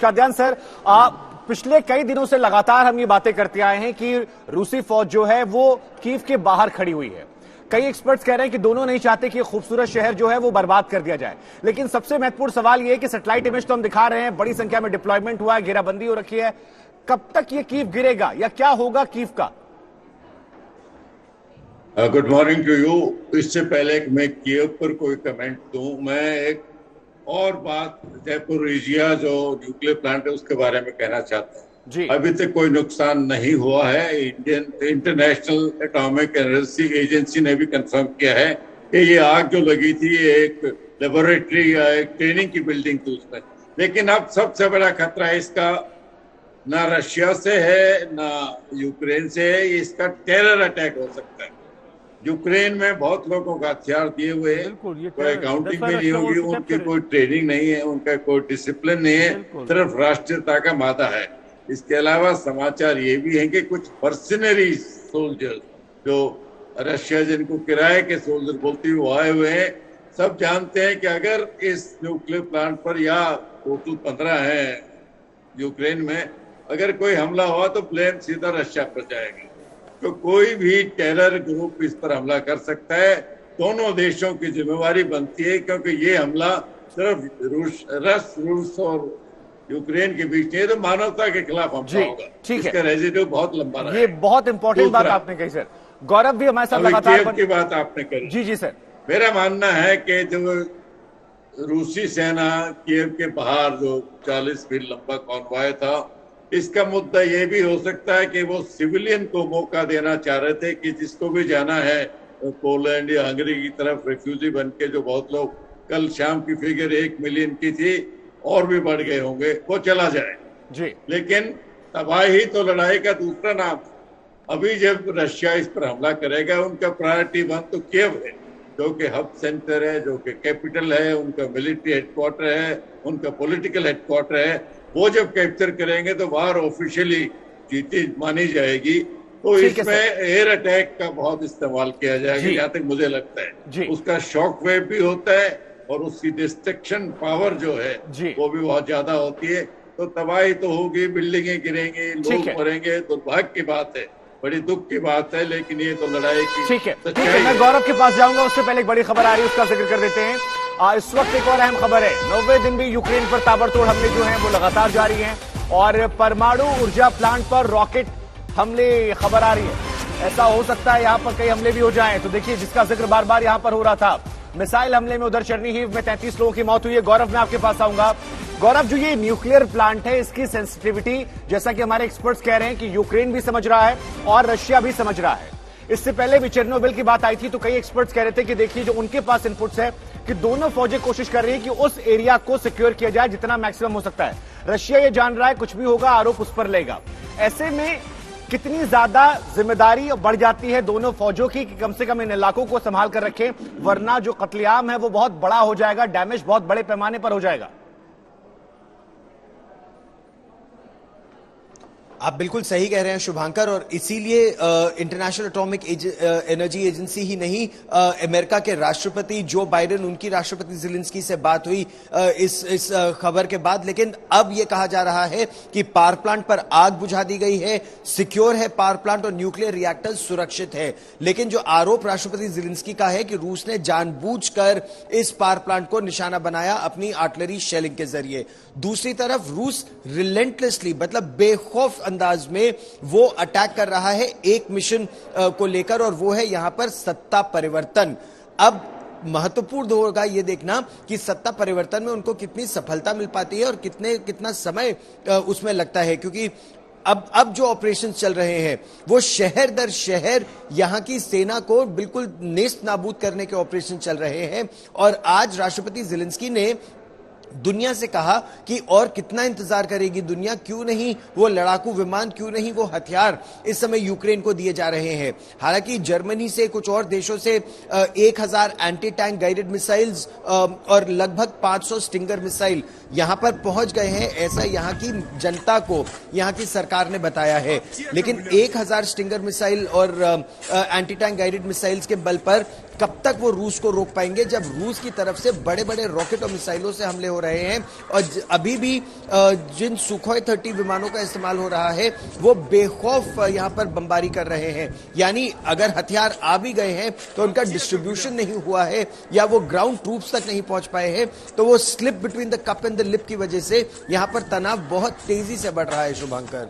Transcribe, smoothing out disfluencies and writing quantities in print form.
Kadian sir, पिछले कई दिनों से लगातार हम ये बातें करते आए हैं कि रूसी फौज जो है वो कीव के बाहर खड़ी हुई है। कई एक्सपर्ट्स कह रहे हैं कि दोनों नहीं चाहते कि खूबसूरत शहर जो है वो बर्बाद कर दिया जाए। लेकिन सबसे महत्वपूर्ण सवाल ये है कि सैटेलाइट इमेज तो हम दिखा रहे हैं, बड़ी संख्या में डिप्लॉयमेंट हुआ है, घेराबंदी हो रखी है, कब तक ये कीव गिरेगा या क्या होगा कीव का? Good morning to you. इससे पहले कि मैं कीव पर कोई कमेंट दूं, मैं एक और बात ज़ैपोरिजिया जो न्यूक्लियर प्लांट है उसके बारे में कहना चाहता हूँ। अभी तक कोई नुकसान नहीं हुआ है। इंटरनेशनल एटॉमिक एनर्जी एजेंसी ने भी कंफर्म किया है कि ये आग जो लगी थी ये एक लेबोरेटरी या एक ट्रेनिंग की बिल्डिंग थी उसमें। लेकिन अब सबसे बड़ा खतरा है इसका ना रशिया से है ना यूक्रेन से है, इसका टेरर अटैक हो सकता है। यूक्रेन में बहुत लोगों का हथियार दिए हुए हैं, कोई अकाउंटिंग भी नहीं होगी, उनकी कोई ट्रेनिंग नहीं है, उनका कोई डिसिप्लिन नहीं है, सिर्फ राष्ट्रीयता का मादा है। इसके अलावा समाचार ये भी है कि कुछ मर्सिनरी सोल्जर जो रशिया जिनको किराए के सोल्जर बोलती है वो आए हुए हैं। सब जानते हैं कि अगर इस न्यूक्लियर प्लांट पर या टोटल 15 है यूक्रेन में, अगर कोई हमला हुआ तो ब्लेम सीधा रशिया पर जाएगा। तो कोई भी टेरर ग्रुप इस पर हमला कर सकता है। दोनों देशों की जिम्मेवारी बनती है, क्योंकि ये हमला सिर्फ रूस और यूक्रेन के बीच नहीं, तो मानवता के खिलाफ हमला होगा। ठीक है, इसका रेजिड्यू बहुत लंबा रहेगा। ये बहुत इंपॉर्टेंट बात आपने कही सर। गौरव भी हमारे साथ लगातार की बात आपने करी। जी सर, मेरा मानना है कि जो रूसी सेना कीव के बाहर जो 40 मील लंबा कॉन्वॉय था, इसका मुद्दा ये भी हो सकता है कि वो सिविलियन को मौका देना चाह रहे थे कि जिसको भी जाना है पोलैंड या हंगरी की तरफ रेफ्यूजी बन के, जो बहुत लोग, कल शाम की फिगर 1 मिलियन की थी और भी बढ़ गए होंगे, वो चला जाए जी। लेकिन तबाही तो लड़ाई का दूसरा नाम। अभी जब रशिया इस पर हमला करेगा, उनका प्रायोरिटी 1 तो कीव है, जो कि हब सेंटर है, जो कि कैपिटल है, उनका मिलिट्री हेडक्वार्टर है, उनका पॉलिटिकल हेडक्वार्टर है। वो जब कैप्चर करेंगे तो बाहर ऑफिशियली जीती मानी जाएगी। तो इसमें एयर अटैक का बहुत इस्तेमाल किया जाएगा, जहां तक मुझे लगता है। उसका शॉक वेव भी होता है और उसकी डिस्ट्रक्शन पावर जो है वो भी बहुत ज्यादा होती है। तो तबाही तो होगी, बिल्डिंगें गिरेंगी, लोग मरेंगे, दुर्भाग्य की बात है, बड़ी दुख की बात है। लेकिन ये तो लड़ाई की ठीक है। मैं गौरव के पास जाऊंगा, उससे पहले एक बड़ी खबर आ रही है, उसका जिक्र कर देते हैं। इस वक्त एक और अहम खबर है, 90 दिन भी यूक्रेन पर ताबड़तोड़ हमले जो हैं वो लगातार जारी हैं और परमाणु ऊर्जा प्लांट पर रॉकेट हमले खबर आ रही है। ऐसा हो सकता है यहां पर कई हमले भी हो जाएं। तो देखिए, जिसका जिक्र बार बार यहां पर हो रहा था, मिसाइल हमले में उधर चेर्निहिव में 33 लोगों की मौत हुई है। गौरव, मैं आपके पास आऊंगा। गौरव, जो ये न्यूक्लियर प्लांट है, इसकी सेंसिटिविटी, जैसा कि हमारे एक्सपर्ट्स कह रहे हैं कि यूक्रेन भी समझ रहा है और रशिया भी समझ रहा है। इससे पहले भी चेर्नोबिल की बात आई थी, तो कई एक्सपर्ट्स कह रहे थे कि देखिए, जो उनके पास इनपुट्स है कि दोनों फौजें कोशिश कर रही है कि उस एरिया को सिक्योर किया जाए जितना मैक्सिमम हो सकता है। रशिया ये जान रहा है कुछ भी होगा आरोप उस पर लेगा। ऐसे में कितनी ज्यादा जिम्मेदारी बढ़ जाती है दोनों फौजों की कि कम से कम इन इलाकों को संभाल कर रखें, वरना जो कत्लेआम है वो बहुत बड़ा हो जाएगा, डैमेज बहुत बड़े पैमाने पर हो जाएगा। आप बिल्कुल सही कह रहे हैं शुभांकर, और इसीलिए इंटरनेशनल एटॉमिक एनर्जी एजेंसी ही नहीं, अमेरिका के राष्ट्रपति जो बाइडेन, उनकी राष्ट्रपति ज़ेलेंस्की से बात हुई इस खबर के बाद। लेकिन अब यह कहा जा रहा है कि पावर प्लांट पर आग बुझा दी गई है, सिक्योर है पावर प्लांट और न्यूक्लियर रिएक्टर सुरक्षित है। लेकिन जो आरोप राष्ट्रपति ज़ेलेंस्की का है कि रूस ने जानबूझकर इस पावर प्लांट को निशाना बनाया अपनी आर्टिलरी शेलिंग के जरिए। दूसरी तरफ रूस रिलेंटलेसली, मतलब बेखौफ अंदाज में वो अटैक कर रहा है एक मिशन को लेकर, और वो है यहां पर सत्ता परिवर्तन। अब महत्वपूर्ण होगा यह देखना कि सत्ता परिवर्तन में उनको कितनी सफलता मिल पाती है और कितना समय उसमें लगता है, क्योंकि अब जो ऑपरेशन चल रहे हैं वो शहर दर शहर यहां की सेना को बिल्कुल नेस्त नाबूद करने के ऑपरेशन चल रहे हैं। और आज राष्ट्रपति ज़ेलेंस्की ने दुनिया से कहा कि और कितना इंतजार करेगी दुनिया, क्यों नहीं वो लड़ाकू विमान, क्यों नहीं वो हथियार इस समय यूक्रेन को दिए जा रहे हैं। हालांकि जर्मनी से, कुछ और देशों से 1000 एंटी टैंक गाइडेड मिसाइल्स और लगभग 500 स्टिंगर मिसाइल यहां पर पहुंच गए हैं, ऐसा यहां की जनता को, यहां की सरकार ने बताया है। लेकिन 1000 स्टिंगर मिसाइल और एंटी टैंक गाइडेड मिसाइल्स के बल पर कब तक वो रूस को रोक पाएंगे जब रूस की तरफ से बड़े बड़े रॉकेट और मिसाइलों से हमले हो रहे हैं और अभी भी जिन सुखोई 30 विमानों का इस्तेमाल हो रहा है वो बेखौफ यहां पर बमबारी कर रहे हैं। यानी अगर हथियार आ भी गए हैं तो उनका डिस्ट्रीब्यूशन नहीं हुआ है या वो ग्राउंड ट्रूप्स तक नहीं पहुंच पाए हैं, तो वो slip between the cup and the lip की वजह से यहां पर तनाव बहुत तेजी से बढ़ रहा है। शुभांकर,